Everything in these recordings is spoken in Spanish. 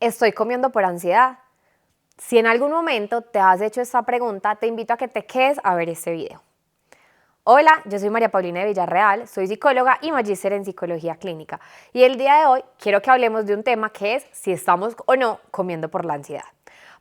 ¿Estoy comiendo por ansiedad? Si en algún momento te has hecho esta pregunta, te invito a que te quedes a ver este video. Hola, yo soy María Paulina de Villarreal, soy psicóloga y magíster en psicología clínica. Y el día de hoy quiero que hablemos de un tema que es si estamos o no comiendo por la ansiedad.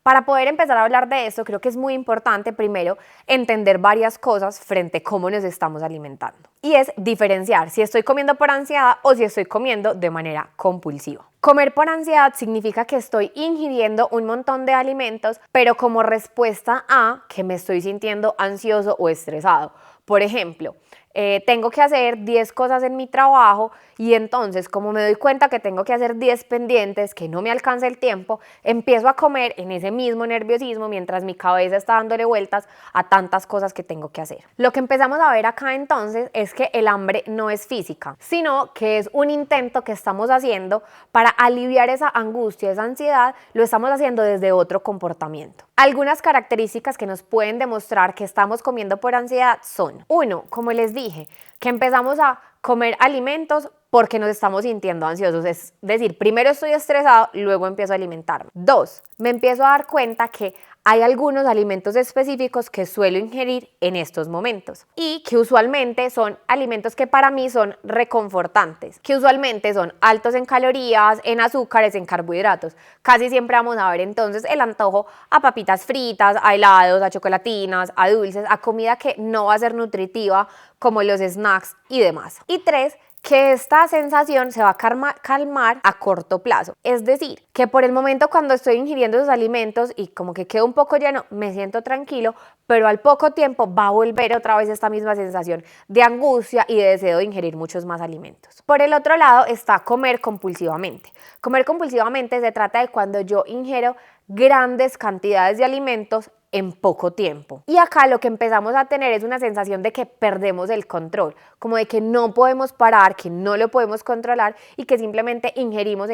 Para poder empezar a hablar de esto, creo que es muy importante primero entender varias cosas frente a cómo nos estamos alimentando. Y es diferenciar si estoy comiendo por ansiedad o si estoy comiendo de manera compulsiva. Comer por ansiedad significa que estoy ingiriendo un montón de alimentos, pero como respuesta a que me estoy sintiendo ansioso o estresado. Por ejemplo, tengo que hacer 10 cosas en mi trabajo y entonces como me doy cuenta que tengo que hacer 10 pendientes, que no me alcanza el tiempo, empiezo a comer en ese mismo nerviosismo mientras mi cabeza está dándole vueltas a tantas cosas que tengo que hacer. Lo que empezamos a ver acá entonces es que el hambre no es física, sino que es un intento que estamos haciendo para aliviar esa angustia, esa ansiedad, lo estamos haciendo desde otro comportamiento. Algunas características que nos pueden demostrar que estamos comiendo por ansiedad son: 1, como les dije, que empezamos a comer alimentos porque nos estamos sintiendo ansiosos, es decir, primero estoy estresado, luego empiezo a alimentarme. 2, me empiezo a dar cuenta que hay algunos alimentos específicos que suelo ingerir en estos momentos y que usualmente son alimentos que para mí son reconfortantes, que usualmente son altos en calorías, en azúcares, en carbohidratos. Casi siempre vamos a ver entonces el antojo a papitas fritas, a helados, a chocolatinas, a dulces, a comida que no va a ser nutritiva como los snacks y demás. Y 3, que esta sensación se va a calmar a corto plazo. Es decir, que por el momento cuando estoy ingiriendo esos alimentos y como que quedo un poco lleno, me siento tranquilo, pero al poco tiempo va a volver otra vez esta misma sensación de angustia y de deseo de ingerir muchos más alimentos. Por el otro lado está comer compulsivamente. Comer compulsivamente se trata de cuando yo ingiero grandes cantidades de alimentos en poco tiempo. Y acá lo que empezamos a tener es una sensación de que perdemos el control, como de que no podemos parar, que no lo podemos controlar y que simplemente ingerimos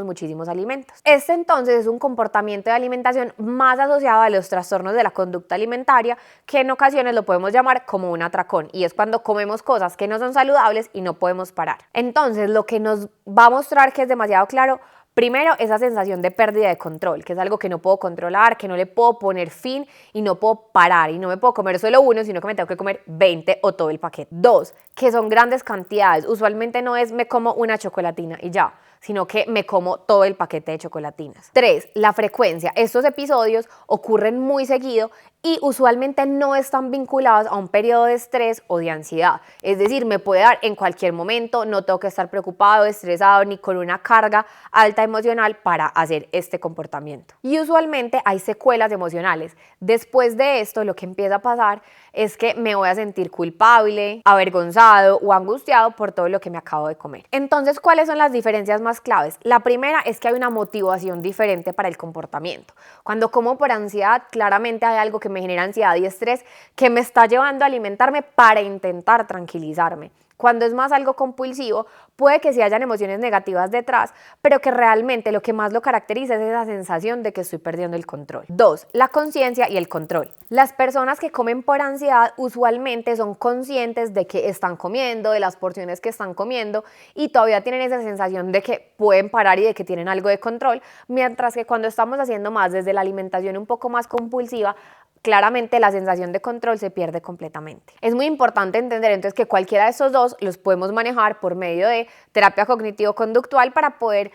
muchísimos alimentos. Este entonces es un comportamiento de alimentación más asociado a los trastornos de la conducta alimentaria, que en ocasiones lo podemos llamar como un atracón, y es cuando comemos cosas que no son saludables y no podemos parar. Entonces lo que nos va a mostrar que es demasiado claro: primero, esa sensación de pérdida de control, que es algo que no puedo controlar, que no le puedo poner fin y no puedo parar y no me puedo comer solo uno, sino que me tengo que comer 20 o todo el paquete. 2, que son grandes cantidades. Usualmente no es me como una chocolatina y ya, sino que me como todo el paquete de chocolatinas. 3, la frecuencia. Estos episodios ocurren muy seguido y usualmente no están vinculados a un periodo de estrés o de ansiedad. Es decir, me puede dar en cualquier momento, no tengo que estar preocupado, estresado, ni con una carga alta emocional para hacer este comportamiento. Y usualmente hay secuelas emocionales. Después de esto, lo que empieza a pasar es que me voy a sentir culpable, avergonzado o angustiado por todo lo que me acabo de comer. Entonces, ¿cuáles son las diferencias más claves? La primera es que hay una motivación diferente para el comportamiento. Cuando como por ansiedad, claramente hay algo que me genera ansiedad y estrés que me está llevando a alimentarme para intentar tranquilizarme. Cuando es más algo compulsivo, puede que sí hayan emociones negativas detrás, pero que realmente lo que más lo caracteriza es esa sensación de que estoy perdiendo el control. 2, la conciencia y el control. Las personas que comen por ansiedad usualmente son conscientes de que están comiendo, de las porciones que están comiendo y todavía tienen esa sensación de que pueden parar y de que tienen algo de control, mientras que cuando estamos haciendo más desde la alimentación un poco más compulsiva, claramente la sensación de control se pierde completamente. Es muy importante entender entonces que cualquiera de estos dos los podemos manejar por medio de terapia cognitivo-conductual para poder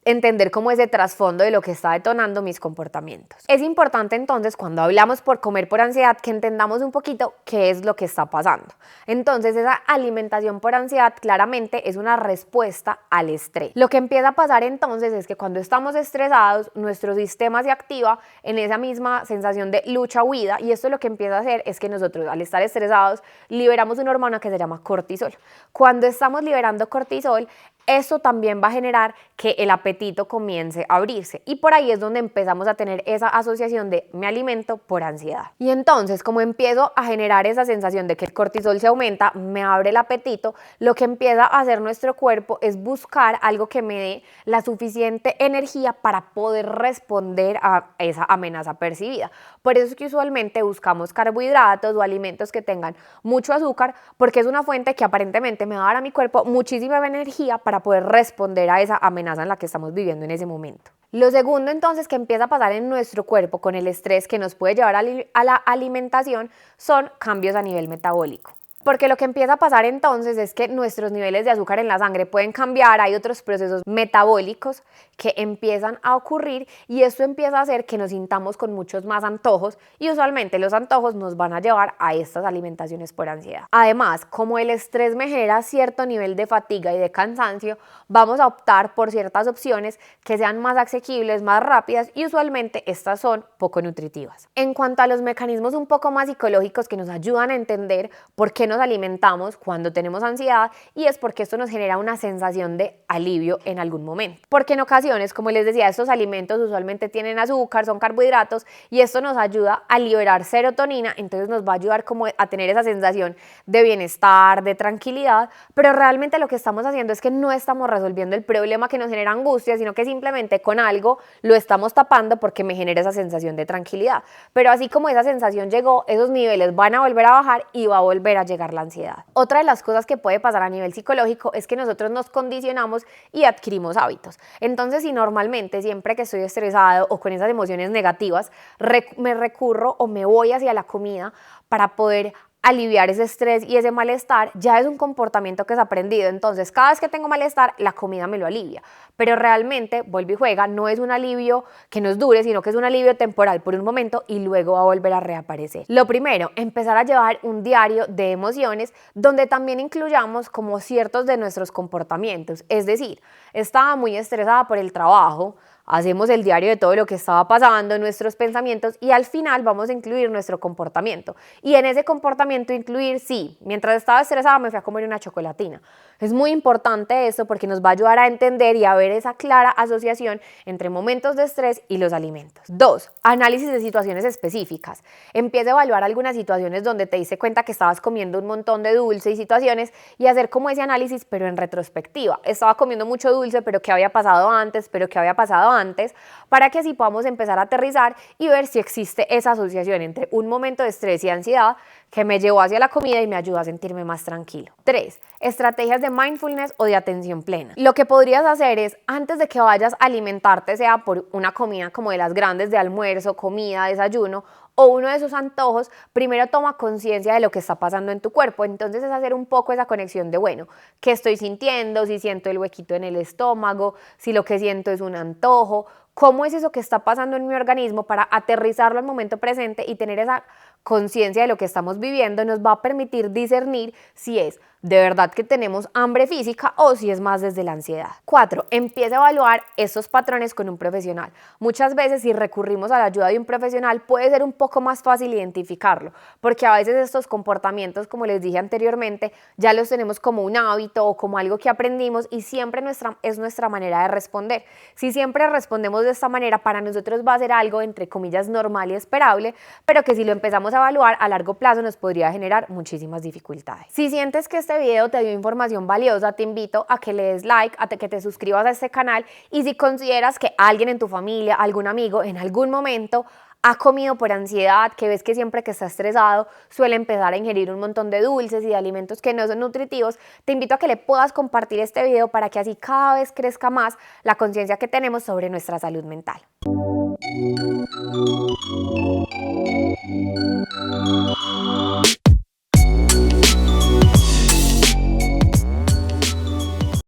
entender cómo ese trasfondo de lo que está detonando mis comportamientos. Es importante entonces, cuando hablamos por comer por ansiedad, que entendamos un poquito qué es lo que está pasando. Entonces, esa alimentación por ansiedad claramente es una respuesta al estrés. Lo que empieza a pasar entonces es que cuando estamos estresados, nuestro sistema se activa en esa misma sensación de lucha-huida, y esto lo que empieza a hacer es que nosotros, al estar estresados, liberamos una hormona que se llama cortisol. Cuando estamos liberando cortisol, eso también va a generar que el apetito comience a abrirse, y por ahí es donde empezamos a tener esa asociación de me alimento por ansiedad. Y entonces, como empiezo a generar esa sensación de que el cortisol se aumenta, me abre el apetito, lo que empieza a hacer nuestro cuerpo es buscar algo que me dé la suficiente energía para poder responder a esa amenaza percibida. Por eso es que usualmente buscamos carbohidratos o alimentos que tengan mucho azúcar, porque es una fuente que aparentemente me va a dar a mi cuerpo muchísima energía para poder responder a esa amenaza en la que estamos viviendo en ese momento. Lo segundo entonces que empieza a pasar en nuestro cuerpo con el estrés que nos puede llevar a la alimentación son cambios a nivel metabólico. Porque lo que empieza a pasar entonces es que nuestros niveles de azúcar en la sangre pueden cambiar, hay otros procesos metabólicos que empiezan a ocurrir y esto empieza a hacer que nos sintamos con muchos más antojos y usualmente los antojos nos van a llevar a estas alimentaciones por ansiedad. Además, como el estrés me genera cierto nivel de fatiga y de cansancio, vamos a optar por ciertas opciones que sean más asequibles, más rápidas y usualmente estas son poco nutritivas. En cuanto a los mecanismos un poco más psicológicos que nos ayudan a entender por qué nos alimentamos cuando tenemos ansiedad, y es porque esto nos genera una sensación de alivio en algún momento. Porque en ocasiones, como les decía, estos alimentos usualmente tienen azúcar, son carbohidratos y esto nos ayuda a liberar serotonina, entonces nos va a ayudar como a tener esa sensación de bienestar, de tranquilidad, pero realmente lo que estamos haciendo es que no estamos resolviendo el problema que nos genera angustia, sino que simplemente con algo lo estamos tapando porque me genera esa sensación de tranquilidad. Pero así como esa sensación llegó, esos niveles van a volver a bajar y va a volver a llegar la ansiedad. Otra de las cosas que puede pasar a nivel psicológico es que nosotros nos condicionamos y adquirimos hábitos. Entonces, si normalmente siempre que estoy estresado o con esas emociones negativas, me recurro o me voy hacia la comida para poder aliviar ese estrés y ese malestar, ya es un comportamiento que es aprendido. Entonces, cada vez que tengo malestar, la comida me lo alivia. Pero realmente, vuelve y juega, no es un alivio que nos dure, sino que es un alivio temporal por un momento y luego va a volver a reaparecer. Lo primero, empezar a llevar un diario de emociones donde también incluyamos como ciertos de nuestros comportamientos. Es decir, estaba muy estresada por el trabajo, hacemos el diario de todo lo que estaba pasando, nuestros pensamientos y al final vamos a incluir nuestro comportamiento. Y en ese comportamiento incluir, sí, mientras estaba estresada me fui a comer una chocolatina. Es muy importante eso porque nos va a ayudar a entender y a ver esa clara asociación entre momentos de estrés y los alimentos. 2. Análisis de situaciones específicas. Empieza a evaluar algunas situaciones donde te diste cuenta que estabas comiendo un montón de dulce y situaciones y hacer como ese análisis pero en retrospectiva. Estaba comiendo mucho dulce, pero ¿qué había pasado antes? ¿Pero qué había pasado antes? Para que así podamos empezar a aterrizar y ver si existe esa asociación entre un momento de estrés y ansiedad que me llevó hacia la comida y me ayuda a sentirme más tranquilo. 3. Estrategias de mindfulness o de atención plena. Lo que podrías hacer es, antes de que vayas a alimentarte, sea por una comida como de las grandes de almuerzo, comida, desayuno, o uno de esos antojos, primero toma conciencia de lo que está pasando en tu cuerpo. Entonces es hacer un poco esa conexión de, bueno, ¿qué estoy sintiendo? Si siento el huequito en el estómago, si lo que siento es un antojo, ¿cómo es eso que está pasando en mi organismo? Para aterrizarlo al momento presente y tener esa conciencia de lo que estamos viviendo nos va a permitir discernir si es de verdad que tenemos hambre física o si es más desde la ansiedad. 4. Empieza a evaluar estos patrones con un profesional. Muchas veces si recurrimos a la ayuda de un profesional puede ser un poco más fácil identificarlo, porque a veces estos comportamientos, como les dije anteriormente, ya los tenemos como un hábito o como algo que aprendimos y siempre es nuestra manera de responder. Si siempre respondemos de esta manera, para nosotros va a ser algo entre comillas normal y esperable, pero que si lo empezamos a evaluar a largo plazo nos podría generar muchísimas dificultades. Si sientes que este video te dio información valiosa, te invito a que le des like, a que te suscribas a este canal y si consideras que alguien en tu familia, algún amigo en algún momento ha comido por ansiedad, que ves que siempre que está estresado suele empezar a ingerir un montón de dulces y de alimentos que no son nutritivos, te invito a que le puedas compartir este video para que así cada vez crezca más la conciencia que tenemos sobre nuestra salud mental.